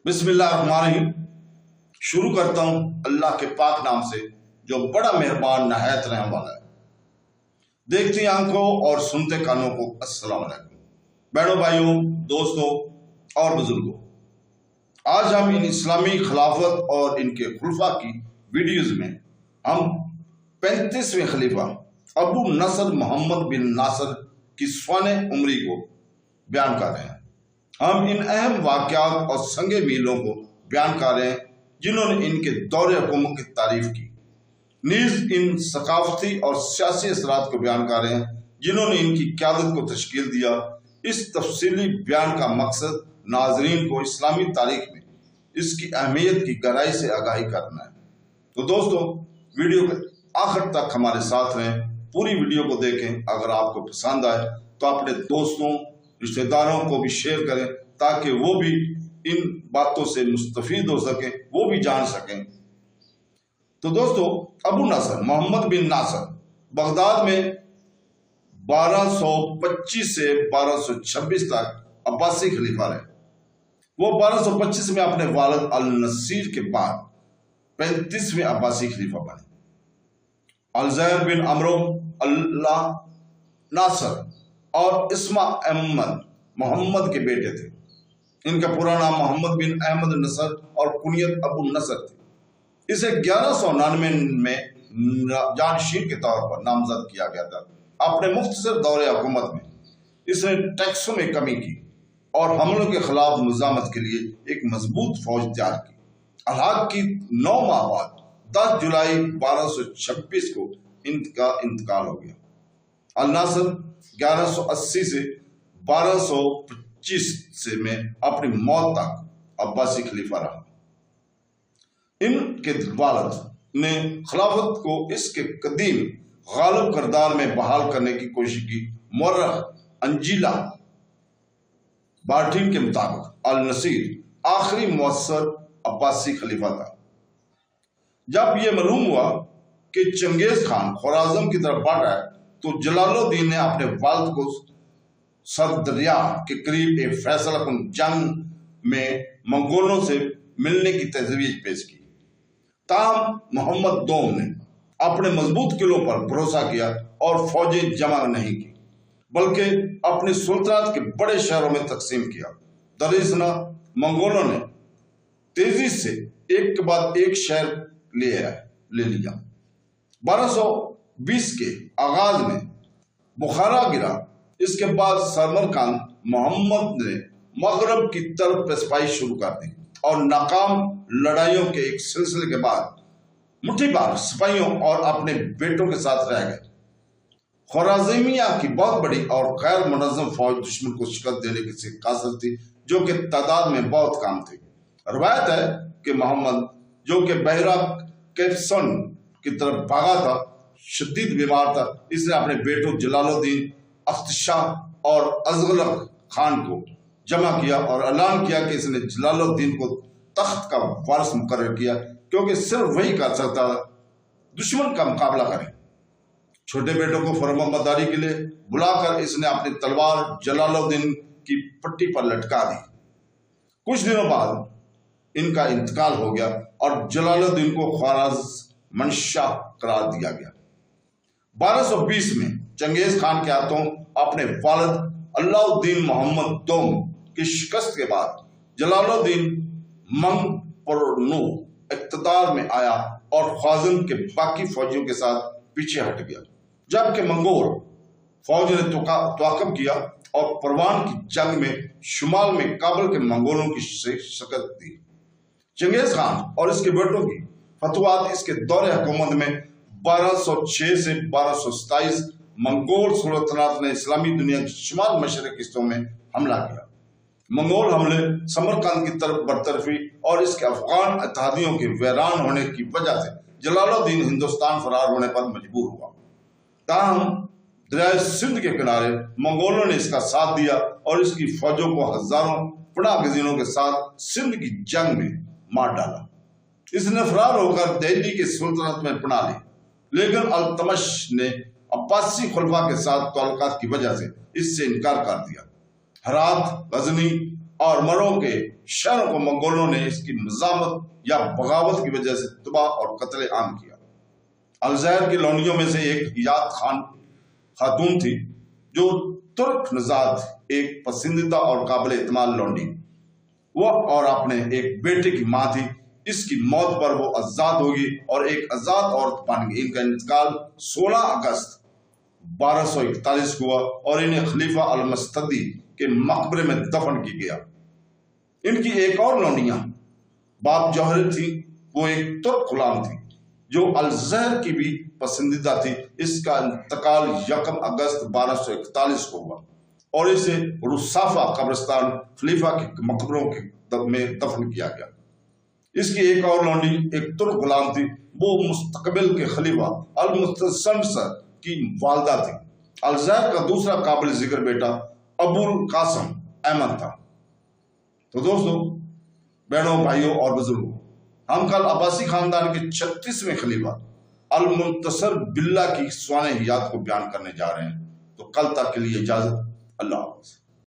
बिस्मिल्लाहिर्रहमानिर्रहीम। शुरू करता हूँ अल्लाह के पाक नाम से जो बड़ा मेहरबान नहायत रहम वाला है। देखती आंखों और सुनते कानों को अस्सलाम वालेकुम। बहनों, भाइयों, दोस्तों और बुजुर्गों, आज हम इन इस्लामी खिलाफत और इनके खुलफा की वीडियोज में हम 35वें खलीफा अबू नसर मोहम्मद बिन नासर की स्वाने उमरी को बयान कर रहे हैं। हम इन अहम वाक़यात और संगे मीलों को बयान कर रहे हैं जिन्होंने इनके दौरे हुकूमत की तारीफ की। नीज इन सकाफती और सियासी असरात को बयान कर रहे हैं जिन्होंने इनकी क़यादत को तश्कील दिया। इस तफसीली बयान का मकसद नाजरीन को इस्लामी तारीख में इसकी अहमियत की गहराई से आगाही करना है। तो दोस्तों, वीडियो के आखिर तक हमारे साथ रहें, पूरी वीडियो को देखें। अगर आपको पसंद आए तो अपने दोस्तों रिश्तेदारों को भी शेयर करें ताकि वो भी इन बातों से मुस्तफीद हो सकें, वो भी जान सकें। तो दोस्तों, अबू नसर मोहम्मद बिन नासर बगदाद में 1225 से 1226 तक अब्बासी खलीफा रहे। वो 1225 में अपने वालिद अल नसीर के बाद 35वें अब्बासी खलीफा बने। अलजैर बिन अमरो अल्लाह नासर और इस्मा अहमद मोहम्मद के बेटे थे। इनका पूरा नाम मोहम्मद बिन अहमद नसर और कुनियत अबू नसर थी। इसे 1199 में जानशीन के तौर पर नामजद किया गया था। अपने मुख्तसर दौरे हुकूमत में इसने टैक्सों में कमी की और हमलों के खिलाफ मुजामत के लिए एक मजबूत फौज तैयार की। अलहाक की 9 माह बाद 10 जुलाई 1226 को इनका इंतकाल हो गया। अल नासर 1180 से 1225 से में अपनी मौत तक अब्बासी खलीफा रहा। इनके वालिद ने खिलाफत को इसके कदीम गालिब किरदार में बहाल करने की कोशिश की। मुअर्रिख अंजीला बार्टीन के मुताबिक अल नसीर आखिरी मुअस्सर अब्बासी खलीफा था। जब यह मालूम हुआ कि चंगेज खान खुराजम की तरफ बढ़ रहा है तो जलालुद्दीन ने अपने वालिद को सरदरिया के करीब एक फैसलाकुन जंग में मंगोलों से मिलने की तजवीज पेश की। ताहम मोहम्मद दोम ने अपने मजबूत किलों पर भरोसा किया और फौजें जमा नहीं की, बल्कि अपनी सुल्तानत के बड़े शहरों में तकसीम किया। दरिसना मंगोलों ने तेजी से एक के बाद एक शहर ले लिया। 1220 के आगाज में बुखारा गिरा। इसके बाद समरकंद मोहम्मद ने मगरब की तरफ पेशवाई शुरू कर दी और नाकाम लड़ाइयों के एक सिलसिले के बाद मुट्ठी भर सिपाहियों और अपने बेटों के साथ रह गए। ख्वारिज़मिया की बहुत बड़ी और गैर मुनज़्ज़म फौज दुश्मन को शिकस्त देने की कासर थी, जो कि तादाद में बहुत कम थी। रवायत है कि मोहम्मद, जो कि बहरा कैप्सन की तरफ भागा था, शदीद बीमार था। इसने अपने बेटों जलालुद्दीन, अख्तशाह और अज़गलक खान को जमा किया और ऐलान किया कि इसने जलालुद्दीन को तख्त का वारिस मुकर्रर किया, क्योंकि सिर्फ वही कर सकता था दुश्मन का मुकाबला करें। छोटे बेटों को फरमाबरदारी के लिए बुलाकर इसने अपनी तलवार जलालुद्दीन की पट्टी पर लटका दी। कुछ दिनों बाद इनका इंतकाल हो गया और जलालुद्दीन को ख्वारिज़मशाह करार दिया गया। 1220 में चंगेज खान के हाथों अपने वालिद अलाउद्दीन मोहम्मद दोम की शिकस्त के बाद जलालुद्दीन मंगपुरनु इक़्तिदार में आया और ख्वारिज़म के बाकी फौजियों के साथ पीछे हट गया, जबकि मंगोल फौज ने तवाक़ुफ़ किया और परवान की जंग में शुमाल में काबुल के मंगोलों की शिकस्त दी। चंगेज खान और इसके बेटों की फतवात इसके दौरे हुकूमत में 1206 से 1227 मंगोल सुल्तनत ने इस्लामी दुनिया की शुमाल मशरक़ी हिस्सों में हमला किया। मंगोल हमले समरकंद की तरफ बरतरफी और इसके अफगान इत्तेहादियों के वीरान होने की वजह से जलालुद्दीन हिंदुस्तान फरार होने पर मजबूर हुआ। ताहम दरिया सिंध के किनारे मंगोलों ने इसका साथ दिया और इसकी फौजों को हजारों पनाह गजीनों के साथ सिंध की जंग में मार डाला। इसने फरार होकर दिल्ली के सुल्तानत में पनाह ली, लेकिन अल्तमश ने अब्बासी खुलफा के साथ ताल्लुकात की वजह से इससे इनकार कर दिया। हरात, गजनी اور مرو کے شہروں کو منگولوں نے اس کی مزاحمت یا بغاوت کی وجہ سے تباہ اور قتل عام کیا۔ الزہر کی لونڈیوں میں سے ایک یاد خان خاتون تھی جو ترک نژاد ایک پسندیدہ اور قابل اعتماد لونڈی، وہ اور اپنے ایک بیٹے کی ماں تھی۔ اس کی موت پر وہ آزاد ہوگی اور ایک آزاد عورت بن گئی۔ ان کا انتقال 16 اگست 1241 ہوا اور انہیں خلیفہ المستدی کے مقبرے میں دفن کی گیا۔ ان کی ایک اور لونڈیاں باب جوہر تھی، وہ ایک ترک غلام تھی جو الزہر کی بھی پسندیدہ تھی۔ اس کا انتقال 1 اگست 1241 کو ہوا اور اسے رصافہ قبرستان خلیفہ کے مقبروں میں دفن کیا گیا۔ اس کی ایک اور لونڈی ایک ترک غلام تھی، وہ مستقبل کے خلیفہ المستنصر کی والدہ تھی۔ الزہر کا دوسرا قابل ذکر بیٹا ابو القاسم احمد تھا۔ تو دوستو، بہنوں، بھائیوں اور بزرگوں، ہم کل عباسی خاندان کے 36ویں خلیفہ المنتصر باللہ کی سوانح حیات کو بیان کرنے جا رہے ہیں۔ تو کل تک کے لیے اجازت، اللہ حافظ۔